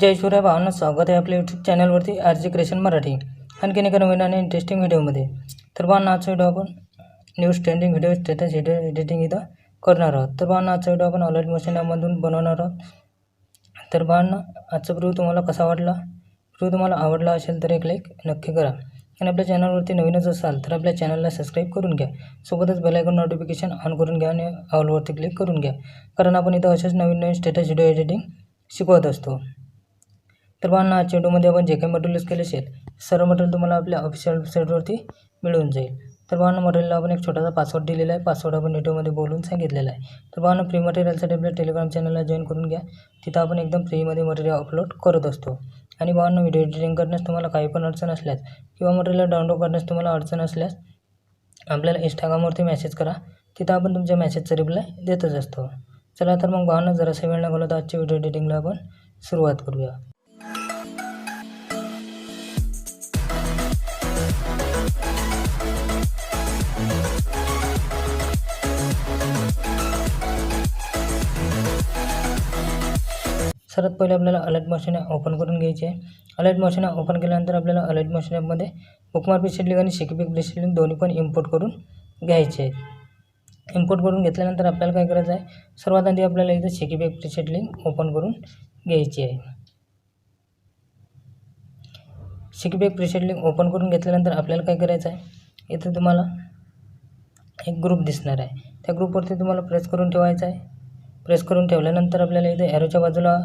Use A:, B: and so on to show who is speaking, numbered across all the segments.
A: जय शिवराय भावांनो, स्वागत आहे आपल्या यूट्यूब चॅनलवरती RJ क्रिएशन मराठी. आणखीन एका नवीन आणि इंटरेस्टिंग व्हिडिओमध्ये. तर भावांनो, आजचा व्हिडिओ आपण news trending video status editing इथं करणार आहोत. तर भावांनो, आजचा व्हिडिओ आपण अलर्ट मोशन ॲपमधून बनवणार आहोत. तर भावांनो, आजचा व्हिडिओ तुम्हाला कसा वाटला? व्हिडिओ तुम्हाला आवडला असेल तर एक लाईक नक्की करा. आणि आपल्या चॅनलवरती नवीनच असाल तर आपल्या चॅनलला सबस्क्राईब करून घ्या. सोबतच बेल आयकॉन नोटिफिकेशन ऑन करून घ्या आणि ऑलवरती क्लिक करून घ्या, कारण आपण इथं असेच नवीन स्टेटस व्हिडिओ एडिटिंग शिकवत असतो. तर भावांनो, आजच्या व्हिडिओमध्ये आपण जे काही मटेरियल यूज केले असेल सर्व मटेरियल तुम्हाला आपल्या ऑफिशियल वेबसाईटवरती मिळून जाईल. तर भावांनो, मटेरियलला आपण एक छोटासा पासवर्ड दिलेला आहे. पासवर्ड आपण व्हिडिओमध्ये बोलून सांगितलेला आहे. तर भावांनो, फ्री मटेरियलसाठी आपल्या टेलिग्राम चॅनलला जॉईन करून घ्या. तिथं आपण एकदम फ्रीमध्ये मटेरियल अपलोड करत असतो. आणि भावांनो, व्हिडिओ एडिटिंग करण्यास तुम्हाला काही पण अडचण असल्यास किंवा मटेरियल डाउनलोड करण्यास तुम्हाला अडचण असल्यास आपल्याला इंस्टाग्रामवरती मेसेज करा. तिथं आपण तुमच्या मेसेजचा रिप्लाय देतच असतो. चला तर मग भावांनो, जरासा वेळ न घालवता आजच्या व्हिडिओ एडिटिंगला आपण सुरुवात करूया. सर्वात पहिले आपल्याला अलर्ट मोशन ॲप ओपन करून घ्यायचे आहे. अलर्ट मोशन ॲप ओपन केल्यानंतर आपल्याला अलर्ट मोशन ॲपमध्ये बुकमार्क प्रीसेट लिंक आणि शिकीपिक प्रीसेट लिंक दोन्ही पण इम्पोर्ट करून घ्यायचे आहेत. इम्पोर्ट करून घेतल्यानंतर आपल्याला काय करायचं आहे, सर्वात आधी आपल्याला इथं शिकीपिक प्रीसेट लिंक ओपन करून घ्यायची आहे. शिकीपिक प्रीसेट लिंक ओपन करून घेतल्यानंतर आपल्याला काय करायचं आहे, इथं तुम्हाला एक ग्रुप दिसणार आहे. त्या ग्रुपवरती तुम्हाला प्रेस करून ठेवायचं आहे. प्रेस करून ठेवल्यानंतर आपल्याला इथं ॲरोच्या बाजूला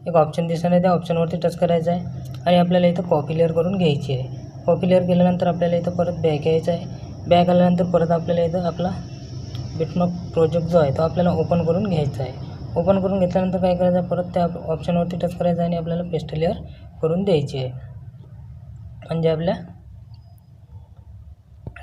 A: एक ऑप्शन दिसणार आहे. त्या ऑप्शनवरती टच करायचं आहे आणि आपल्याला इथं कॉपी लेअर करून घ्यायची आहे. कॉपी लेअर केल्यानंतर आपल्याला इथं परत बॅक यायचं आहे. बॅक आल्यानंतर परत आपल्याला इथं आपला बिटमॅप प्रोजेक्ट जो आहे तो आपल्याला ओपन करून घ्यायचा आहे. ओपन करून घेतल्यानंतर काय करायचं आहे, परत त्या ऑप्शनवरती टच करायचं आहे आणि आपल्याला पेस्ट लेअर करून द्यायची आहे. म्हणजे आपल्या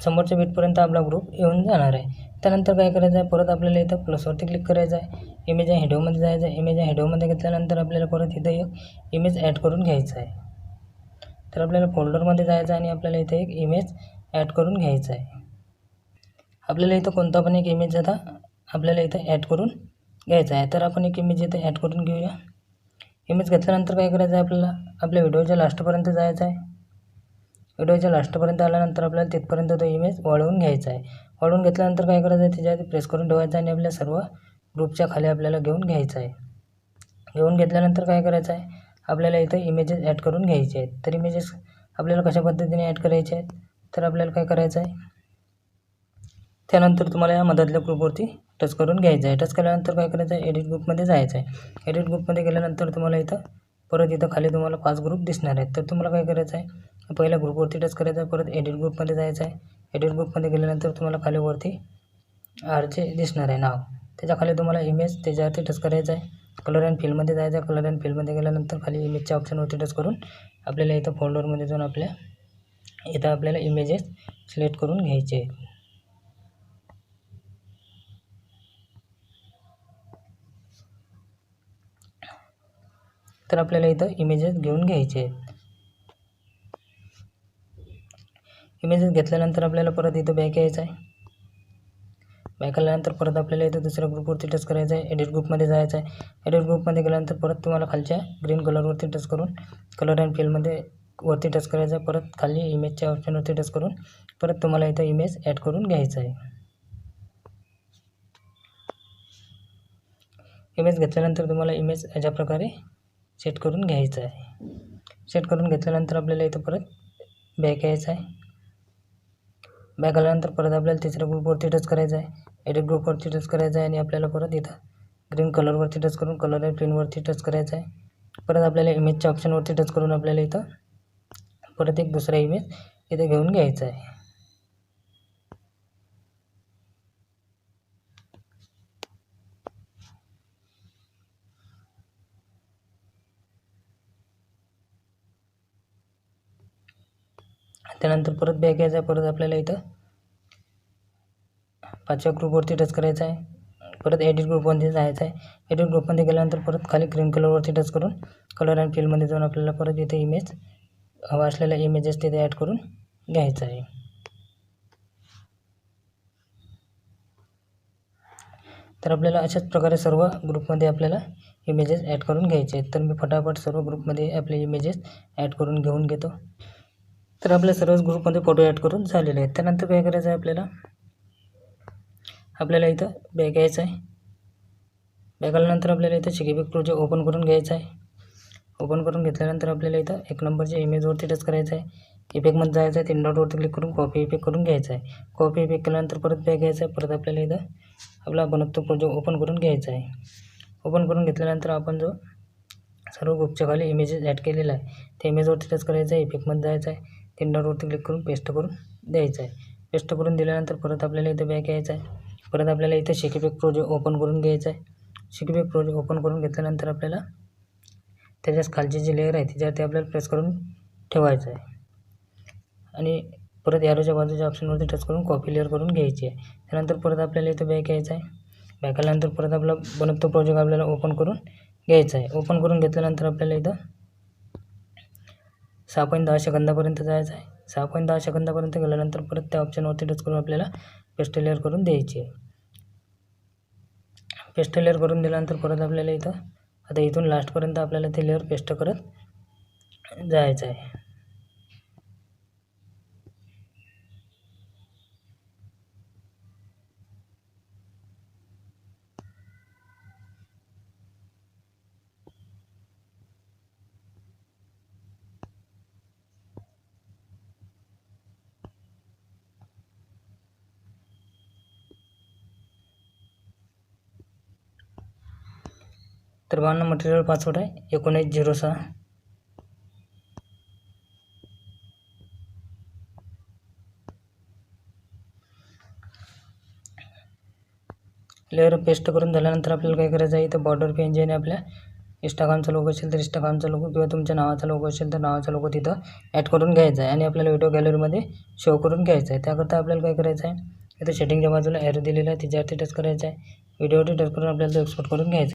A: समोरच्या बीटपर्यंत आपला ग्रुप येऊन जाणार आहे. त्यानंतर काय करायचं आहे, परत आपल्याला इथं प्लसवरती क्लिक करायचं आहे. इमेज या हेडोमध्ये जायचं आहे. इमेज या हेडोमध्ये घेतल्यानंतर आपल्याला परत इथं एक इमेज ॲड करून घ्यायचं आहे. तर आपल्याला फोल्डरमध्ये जायचं आहे आणि आपल्याला इथं एक इमेज ॲड करून घ्यायचं आहे. आपल्याला इथं कोणता पण एक इमेज आता आपल्याला इथं ॲड करून घ्यायचा आहे. तर आपण एक इमेज इथं ॲड करून घेऊया. इमेज घेतल्यानंतर काय करायचं आहे, आपल्याला आपल्या व्हिडिओच्या लास्टपर्यंत जायचं आहे. व्हिडिओच्या लास्टपर्यंत आल्यानंतर आपल्याला तिथपर्यंत तो इमेज वाढवून घ्यायचा आहे. वाढवून घेतल्यानंतर काय करायचं आहे, त्याच्यावरती प्रेस करून ठेवायचं आणि आपल्या सर्व ग्रुपच्या खाली आपल्याला घेऊन घ्यायचं आहे. घेऊन घेतल्यानंतर काय करायचं आहे, आपल्याला इथं इमेजेस ॲड करून घ्यायचे आहेत. तर इमेजेस आपल्याला कशा पद्धतीने ॲड करायचे आहेत, तर आपल्याला काय करायचं आहे, त्यानंतर तुम्हाला या मधातल्या ग्रुपवरती टच करून घ्यायचं आहे. टच केल्यानंतर काय करायचं आहे, एडिट ग्रुपमध्ये जायचं आहे. एडिट ग्रुपमध्ये गेल्यानंतर तुम्हाला इथं परत इथं खाली तुम्हाला 5 ग्रुप दिसणार आहेत. तर तुम्हाला काय करायचं आहे, पहिल्या ग्रुपवरती टच करायचं आहे. परत एडिट ग्रुपमध्ये जायचं आहे. एडिट ग्रुपमध्ये गेल्यानंतर तुम्हाला खाली वरती RJ दिसणार आहे नाव, त्याच्या खाली तुम्हाला इमेज त्याच्यावरती टच करायचं आहे. कलर अँड फिलमध्ये जायचं आहे. कलर अँड फिलमध्ये गेल्यानंतर खाली इमेजच्या ऑप्शनवरती टच करून आपल्याला इथं फोल्डरमध्ये जाऊन इथं आपल्याला इमेजेस सिलेक्ट करून घ्यायचे आहेत. तर आपल्याला इथं इमेजेस घेऊन घ्यायचे आहेत. इमेजेस घेतल्यानंतर आपल्याला परत इथं बॅक यायचं आहे. बॅक आल्यानंतर परत आपल्याला इथं दुसऱ्या ग्रुपवरती टच करायचं आहे. एडिट ग्रुपमध्ये जायचं आहे. एडिट ग्रुपमध्ये गेल्यानंतर परत तुम्हाला खालच्या ग्रीन कलरवरती टच करून कलर अँड फिलमध्ये वरती टच करायचं आहे. परत खाली इमेजच्या ऑप्शनवरती टच करून परत तुम्हाला इथं इमेज ॲड करून घ्यायचं आहे. इमेज घेतल्यानंतर तुम्हाला इमेज अशा प्रकारे सेट करून घ्यायचं आहे. सेट करून घेतल्यानंतर आपल्याला इथं परत बॅक यायचं आहे. बॅक आल्यानंतर परत आपल्याला तिसऱ्या ग्रुपवरती टच करायचं आहे. एडिट ग्रुपवरती टच करायचं आहे आणि आपल्याला परत इथं ग्रीन कलरवरती टच करून कलर अँड प्रिंटवरती टच करायचं आहे. परत आपल्याला इमेजच्या ऑप्शनवरती टच करून आपल्याला इथं परत एक दुसरा इमेज इथं घेऊन घ्यायचा आहे. त्यानंतर परत बॅक यायचं आहे. परत आपल्याला इथं 5व्या ग्रुपवरती टच करायचं आहे. परत एडिट ग्रुपमध्ये जायचं आहे. एडिट ग्रुपमध्ये गेल्यानंतर परत खाली ग्रीन कलरवरती टच करून कलर अँड फिलमध्ये जाऊन आपल्याला परत इथे इमेज हवा असलेल्या इमेजेस तिथे ॲड करून घ्यायचं आहे. तर आपल्याला अशाच प्रकारे सर्व ग्रुपमध्ये आपल्याला इमेजेस ॲड करून घ्यायचे आहेत. तर मी फटाफट सर्व ग्रुपमध्ये आपले इमेजेस ॲड करून घेऊन घेतो. तर आपल्या सर्वच ग्रुपमध्ये फोटो ॲड करून झालेले आहेत. त्यानंतर काय करायचं आहे, आपल्याला इथं बॅक यायचं आहे. बॅक आल्यानंतर आपल्याला इथं शिकेपिक प्रोजेक्ट ओपन करून घ्यायचा आहे. ओपन करून घेतल्यानंतर आपल्याला इथं 1 नंबरच्या इमेजवरती टच करायचं आहे. इफेक्टमध्ये जायचं आहे, 3 डॉटवरती क्लिक करून कॉपी इफेक्ट करून घ्यायचा आहे. कॉपी इफेक्ट केल्यानंतर परत बॅक यायचं आहे. परत आपल्याला इथं आपला बनवतो प्रोजेक्ट ओपन करून घ्यायचा आहे. ओपन करून घेतल्यानंतर आपण जो सर्व ग्रुपच्या खाली इमेजेस ॲड केलेला आहे त्या इमेजवरती टच करायचं आहे. इफेक्टमध्ये जायचं आहे, 3 डॉटवरती क्लिक करून पेस्ट करून द्यायचं आहे. पेस्ट करून दिल्यानंतर परत आपल्याला इथं बॅक यायचं आहे. परत आपल्याला इथं शिकेपिक प्रोजेक्ट ओपन करून घ्यायचं आहे. शिकेपिक प्रोजेक्ट ओपन करून घेतल्यानंतर आपल्याला त्याच्याच खालची जी लेअर आहे त्याच्यावरती आपल्याला प्रेस करून ठेवायचं आहे आणि परत ॲरोच्या बाजूच्या ऑप्शनवरती टच करून कॉपी लेअर करून घ्यायची आहे. त्यानंतर परत आपल्याला इथं बॅक यायचं आहे. बॅक आल्यानंतर परत आपला बनवतो प्रोजेक्ट आपल्याला ओपन करून घ्यायचा आहे. ओपन करून घेतल्यानंतर आपल्याला इथं 6.10 सेकंदापर्यंत जायचं आहे. 6.10 सेकंदापर्यंत गेल्यानंतर परत त्या ऑप्शनवरती टच करून आपल्याला पेस्ट लेअर करून द्यायची आहे. पेस्ट लेअर करून दिल्यानंतर परत आपल्याला इथं आता इथून लास्टपर्यंत आपल्याला ते लेअर पेस्ट करत जायचं आहे. तर बांधणं मटेरियल पासवर्ड आहे 1906. लेअर पेस्ट करून झाल्यानंतर आपल्याला काय करायचं आहे, इथं बॉर्डर पेज आहे आपल्या इंस्टाग्रामचा लोगो असेल तर इंस्टाग्रामचा लोगो किंवा तुमच्या नावाचा लोगो असेल तर नावाचा लोगो तिथं ॲड करून घ्यायचा आहे आणि आपल्याला व्हिडिओ गॅलरीमध्ये शो करून घ्यायचा आहे. त्याकरता आपल्याला काय करायचं आहे, इथं सेटिंगच्या बाजूला ॲरो दिलेला आहे त्याच्यावरती टच करायचं आहे. व्हिडिओवरती टच करून आपल्याला तो एक्सपोर्ट करून घ्यायचा आहे.